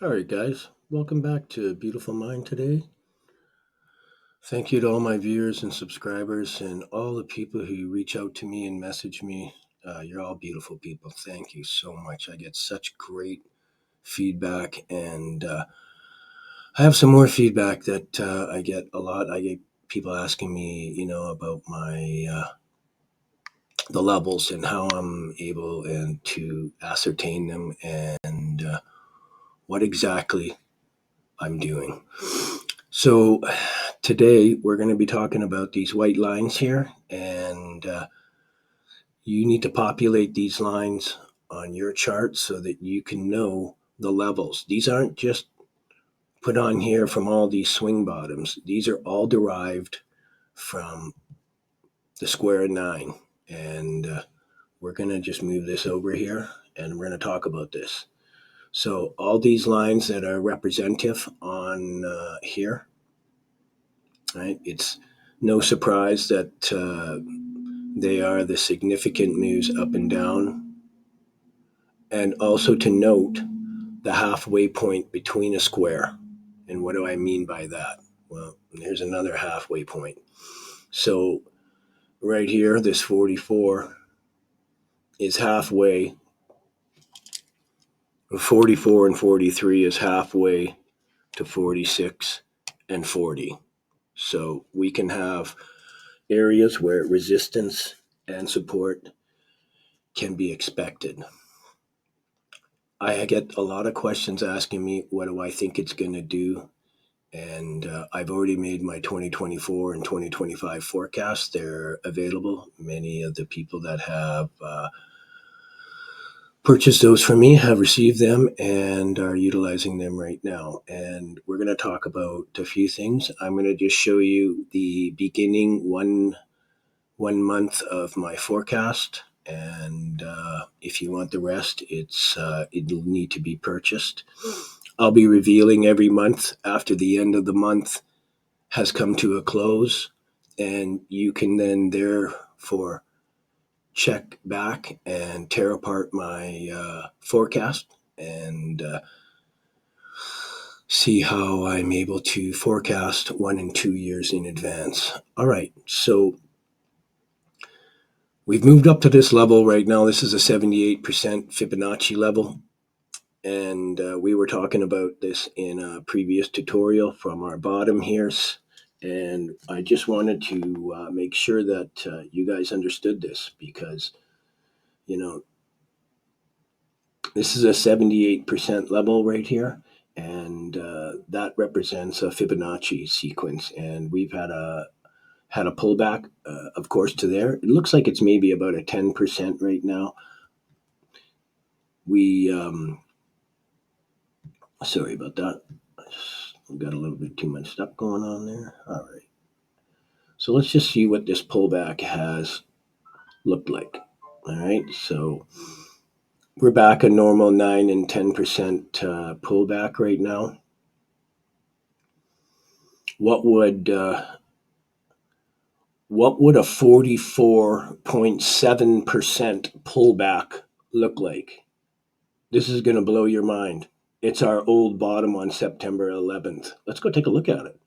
All right, guys, welcome back to Beautiful Mind today. Thank you to all my viewers and subscribers and all the people who reach out to me and message me. You're all beautiful people. Thank you so much. I get such great feedback, and I have some more feedback that I get a lot. I get people asking me, about my the levels and how I'm able and to ascertain them and what exactly I'm doing. So today we're going to be talking about these white lines here, and you need to populate these lines on your chart so that you can know the levels. These aren't just put on here from all these swing bottoms. These are all derived from the square of nine, and we're going to just move this over here, and we're going to talk about this. So all these lines that are representative on here, right? It's no surprise that they are the significant moves up and down, and also to note the halfway point between a square. And what do I mean by that? Well, here's another halfway point. So, right here, this 44 is halfway. 44 and 43 is halfway to 46 and 40. So, we can have areas where resistance and support can be expected. I get a lot of questions asking me, what do I think it's going to do? And I've already made my 2024 and 2025 forecasts. They're available. Many of the people that have purchased those from me have received them and are utilizing them right now. And we're going to talk about a few things. I'm going to just show you the beginning one month of my forecast, and if you want the rest, it'll need to be purchased. I'll be revealing every month after the end of the month has come to a close, and you can then therefore check back and tear apart my forecast and see how I'm able to forecast 1 and 2 years in advance. All right, so we've moved up to this level right now. This is a 78% Fibonacci level. And we were talking about this in a previous tutorial from our bottom here. And I just wanted to make sure that you guys understood this because, you know, this is a 78% level right here. And that represents a Fibonacci sequence. And we've had a pullback, of course, to there. It looks like it's maybe about a 10% right now. We Sorry about that. We've got a little bit too much stuff going on there. All right. So let's just see what this pullback has looked like. All right. So we're back a normal 9 and 10% pullback right now. What would a 44.7% pullback look like? This is going to blow your mind. It's our old bottom on September 11th. Let's go take a look at it.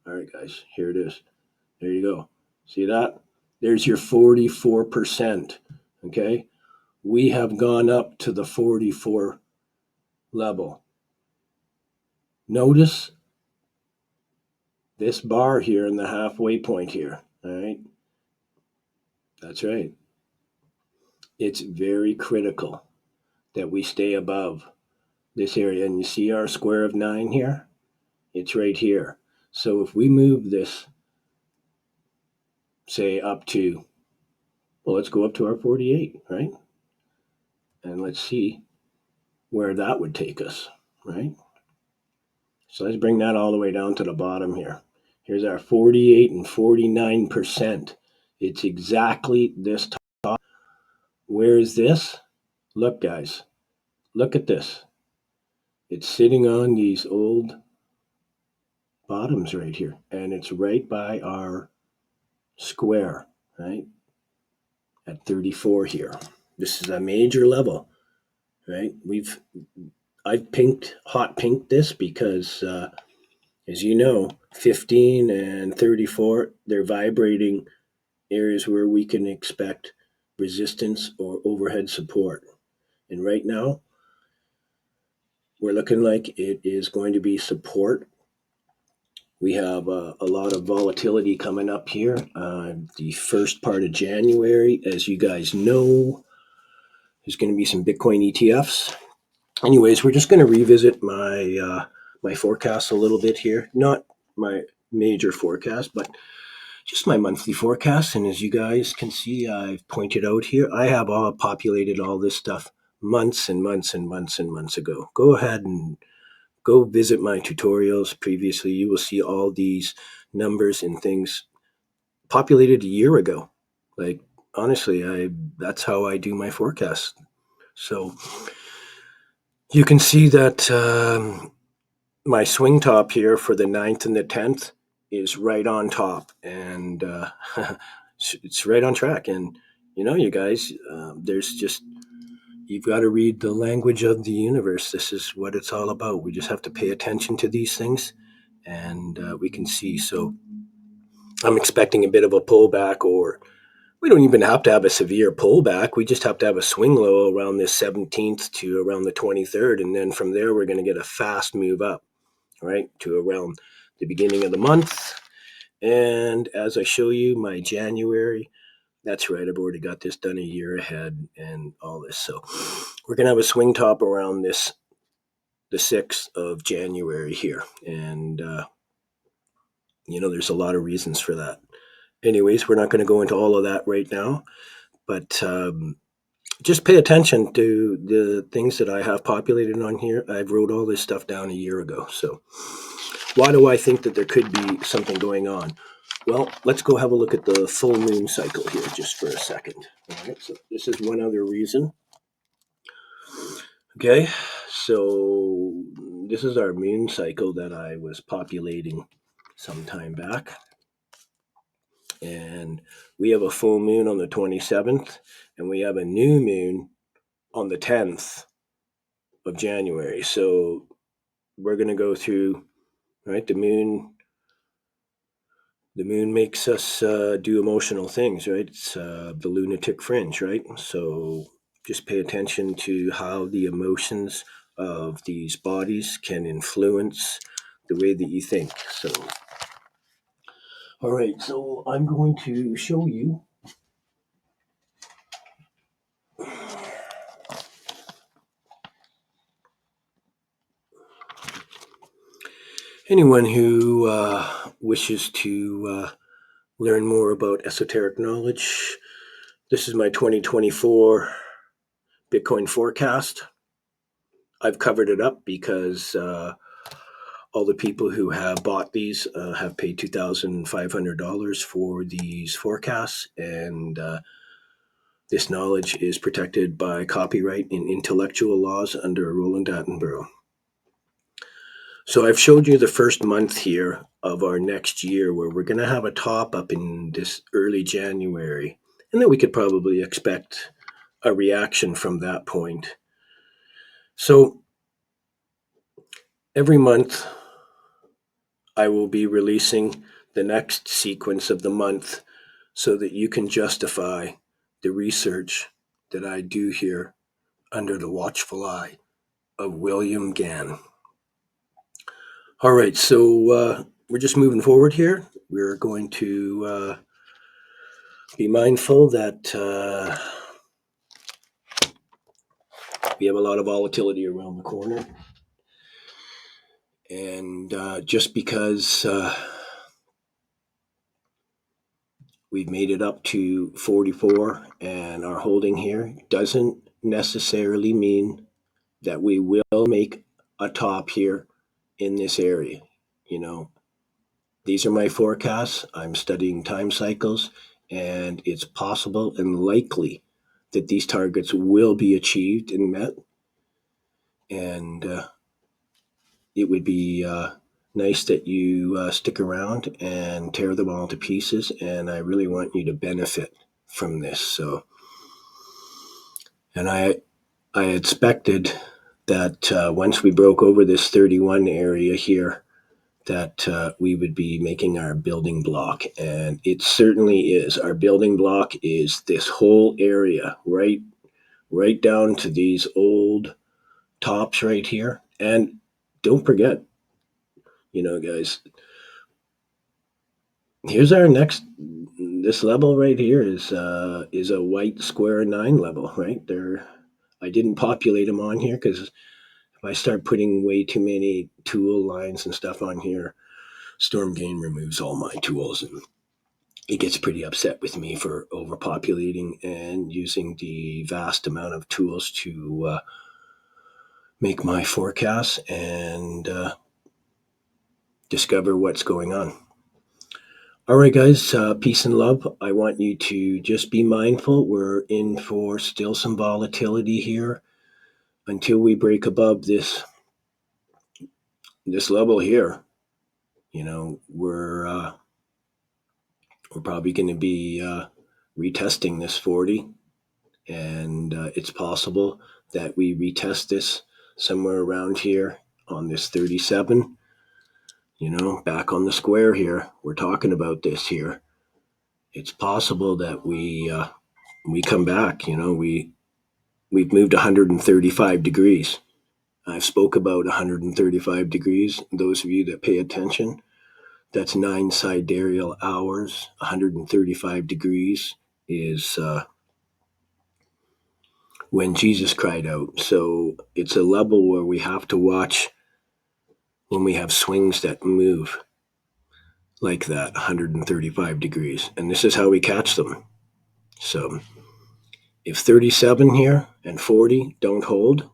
All right, guys, here it is. There you go. See that? There's your 44%. Okay. We have gone up to the 44 level. Notice this bar here in the halfway point here. All right. That's right. It's very critical that we stay above this area. And you see our square of 9 here? It's right here. So if we move this, say, up to, well, let's go up to our 48, right? And let's see where that would take us, right? So let's bring that all the way down to the bottom here. Here's our 48 and 49%. It's exactly this top. Where is this? Look, guys. Look at this. It's sitting on these old bottoms right here. And it's right by our square, right? At 34 here. This is a major level, right? hot pinked this because, as you know, 15 and 34, they're vibrating areas where we can expect resistance or overhead support. And right now, we're looking like it is going to be support. We have a lot of volatility coming up here. The first part of January, as you guys know, there's going to be some Bitcoin ETFs. Anyways, we're just going to revisit my forecast a little bit here. Not my major forecast, but just my monthly forecast. And as you guys can see, I've pointed out here, I have all populated all this stuff months and months and months and months ago. Go ahead and go visit my tutorials previously. You will see all these numbers and things populated a year ago. Like, honestly, that's how I do my forecast. So you can see that my swing top here for the 9th and the 10th is right on top, and it's right on track. And you guys, there's just, you've got to read the language of the universe. This is what it's all about. We just have to pay attention to these things, and we can see. So I'm expecting a bit of a pullback, or we don't even have to have a severe pullback. We just have to have a swing low around the 17th to around the 23rd. And then from there, we're going to get a fast move up, right, to around the beginning of the month. And as I show you, my January, that's right, I've already got this done a year ahead and all this. So we're going to have a swing top around the 6th of January here. And, there's a lot of reasons for that. Anyways, we're not going to go into all of that right now, but just pay attention to the things that I have populated on here. I wrote all this stuff down a year ago. So why do I think that there could be something going on? Well, let's go have a look at the full moon cycle here just for a second. All right, so this is one other reason. Okay, so this is our moon cycle that I was populating some time back. And we have a full moon on the 27th, and we have a new moon on the 10th of January. So we're going to go through, right, the moon makes us do emotional things, right? It's the lunatic fringe, right? So just pay attention to how the emotions of these bodies can influence the way that you think. So, all right, so I'm going to show you anyone who wishes to learn more about esoteric knowledge. This is my 2024 Bitcoin forecast. I've covered it up because all the people who have bought these have paid $2,500 for these forecasts, and this knowledge is protected by copyright and intellectual laws under Roland Attenborough. So I've showed you the first month here of our next year, where we're going to have a top up in this early January, and then we could probably expect a reaction from that point. So every month I will be releasing the next sequence of the month so that you can justify the research that I do here under the watchful eye of William Gann. All right, so we're just moving forward here. We're going to be mindful that we have a lot of volatility around the corner. And just because we've made it up to 44 and are holding here doesn't necessarily mean that we will make a top here in this area. These are my forecasts. I'm studying time cycles, and it's possible and likely that these targets will be achieved and met. And it would be nice that you stick around and tear them all to pieces. And I really want you to benefit from this. So, and I expected that once we broke over this 31 area here, that we would be making our building block. And it certainly is. Our building block is this whole area, right down to these old tops right here. And don't forget, guys, here's our next. This level right here is a white square 9 level, right there. I didn't populate them on here because if I start putting way too many tool lines and stuff on here, Stormgain removes all my tools, and it gets pretty upset with me for overpopulating and using the vast amount of tools to make my forecasts and discover what's going on. All right, guys, peace and love. I want you to just be mindful. We're in for still some volatility here until we break above this level here. We're probably going to be retesting this 40, and it's possible that we retest this somewhere around here on this 37. Back on the square here. We're talking about this here. It's possible that we come back. We've moved 135 degrees. I've spoke about 135 degrees. Those of you that pay attention, that's 9 sidereal hours. 135 degrees is when Jesus cried out. So it's a level where we have to watch when we have swings that move like that, 135 degrees. And this is how we catch them. So if 37 here and 40 don't hold,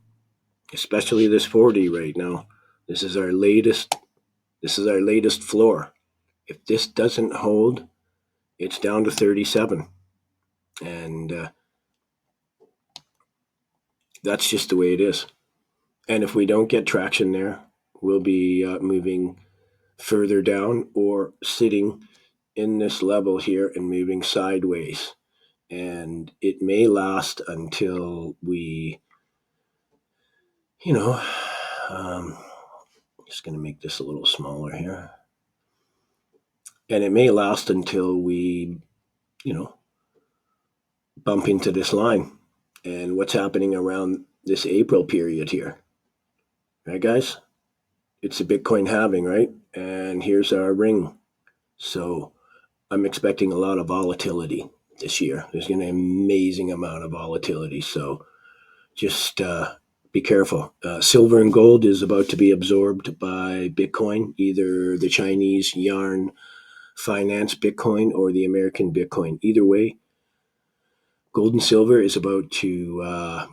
especially this 40 right now, this is our latest floor. If this doesn't hold, it's down to 37. And that's just the way it is. And if we don't get traction there, we'll be moving further down or sitting in this level here and moving sideways. And it may last until we, just going to make this a little smaller here. And it may last until we, bump into this line. And what's happening around this April period here. Right, guys? It's a Bitcoin halving, right? And here's our ring. So I'm expecting a lot of volatility this year. There's going to be an amazing amount of volatility. So just be careful. Silver and gold is about to be absorbed by Bitcoin, either the Chinese Yarn Finance Bitcoin or the American Bitcoin. Either way, gold and silver is about to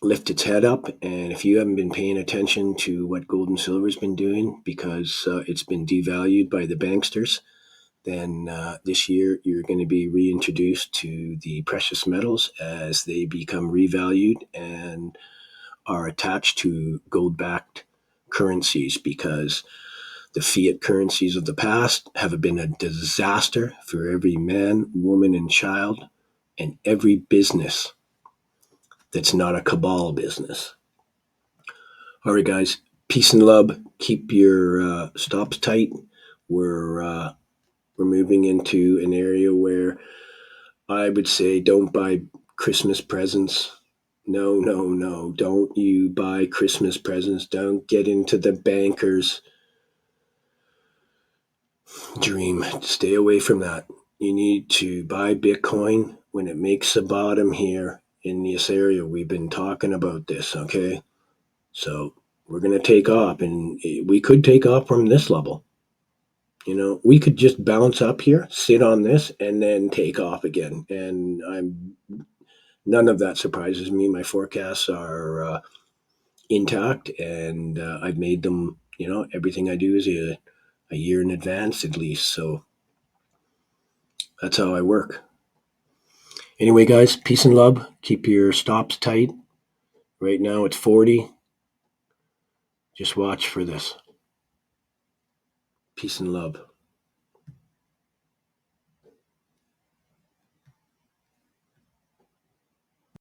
lift its head up. And if you haven't been paying attention to what gold and silver has been doing because it's been devalued by the banksters, then this year you're going to be reintroduced to the precious metals as they become revalued and are attached to gold-backed currencies, because the fiat currencies of the past have been a disaster for every man, woman, and child, and every business that's not a cabal business. All right, guys, peace and love. Keep your stops tight. We're moving into an area where I would say don't buy Christmas presents. No. Don't you buy Christmas presents. Don't get into the banker's dream. Stay away from that. You need to buy Bitcoin when it makes a bottom here in this area. We've been talking about this, okay? So we're going to take off, and we could take off from this level. We could just bounce up here, sit on this, and then take off again. And none of that surprises me. My forecasts are intact, and I've made them. Everything I do is a year in advance at least. So that's how I work. Anyway, guys, peace and love. Keep your stops tight. Right now it's 40. Just watch for this. Peace and love.